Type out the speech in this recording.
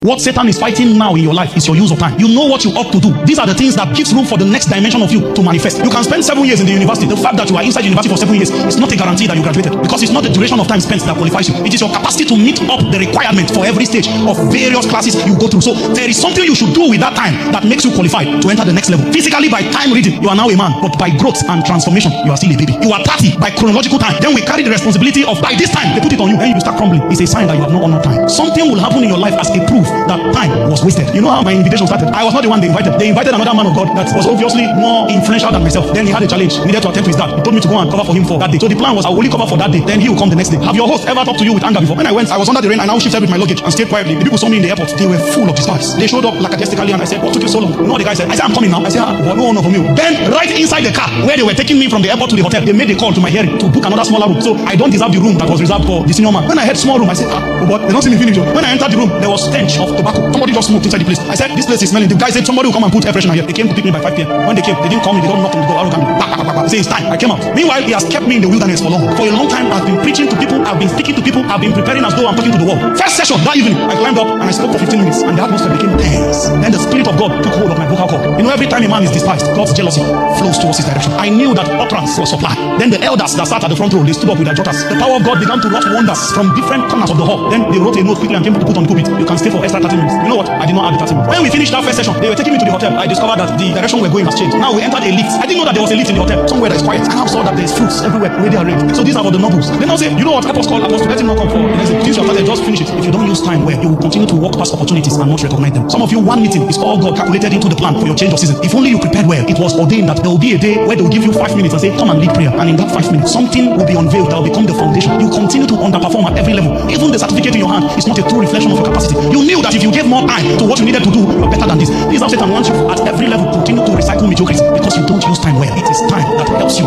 What Satan is fighting now in your life is your use of time. You know what you ought to do. These are the things that gives room for the next dimension of you to manifest. You can spend 7 years in the university. The fact that you are inside university for 7 years is not a guarantee that you graduated, because it's not the duration of time spent that qualifies you. It is your capacity to meet up the requirement for every stage of various classes you go through. So there is something you should do with that time that makes you qualified to enter the next level. Physically, by time reading, you are now a man, but by growth and transformation, you are still a baby. You are 30 by chronological time. Then we carry the responsibility of by this time they put it on you. Then you start crumbling. It's a sign that you have not honored time. Something will happen in your life as a proof that time was wasted. You know how my invitation started? I was not the one they invited. They invited another man of God that was obviously more influential than myself. Then he had a challenge. He needed to attend to his dad. He told me to go and cover for him for that day. So the plan was I will only cover for that day. Then he will come the next day. Have your host ever talked to you with anger before? When I went, I was under the rain. I now shifted with my luggage and stayed quietly. The people saw me in the airport. They were full of despise. They showed up lackadaisically and I said, what took you so long? You know what the guy said? I said, I'm coming now. I said, but no one of you. Then right inside the car where they were taking me from the airport to the hotel, they made a call to my hearing to book another smaller room. So I don't deserve the room that was reserved for the senior man. When I had small room, I said, but they don't see me finish. When I entered the room, there was stench of tobacco. Somebody just smoked inside the place. I said, this place is smelling. The guy said, somebody will come and put air freshener here. They came to pick me by 5 p.m. When they came, they didn't call me. They don't knock on the door arrogantly. They say, it's time. I came out. Meanwhile, he has kept me in the wilderness for long. For a long time, I've been preaching to people. I've been speaking to people. I've been preparing as though I'm talking to the world. First session, that evening, I climbed up and I spoke for 15 minutes. And the atmosphere became tense. Then the Spirit of God took hold of my vocal cord. You know, every time a man is despised, God's jealousy flows towards his direction. I knew that utterance was supply. Then the elders that sat at the front row, they stood up with their jotters. The power of God began to wrought wonders from different corners of the hall. Then they wrote a note quickly and came to put on the pulpit. You can stay for extra 30 minutes. You know what? I did not add the 30 minutes. When we finished that first session, they were taking me to the hotel. I discovered that the direction we're going has changed. Now we entered a lift. I didn't know that there was a lift in the hotel. Somewhere that is quiet. I now saw that there's fruits everywhere already arranged. So these are for the nobles. They now say, you know what? Help us call Apostle. Let him not come for the next day. Since you have started, just finish it. If you don't use time well, you will continue to walk past opportunities and not recognize them. Some of you, one meeting is all God calculated into the plan for your change of season. If only you prepared well, it was ordained that there will be a day where they will give you 5 minutes and say, come and lead prayer. And in that 5 minutes, something will be unveiled that will become the foundation. You continue to underperform at every level. Even the certificate in your hand is not a true reflection of your capacity. You knew that if you gave more time to what you needed to do, you are better than this. This is how Satan wants you at every level continue to recycle mediocrity because you don't use time well. It is time that helps you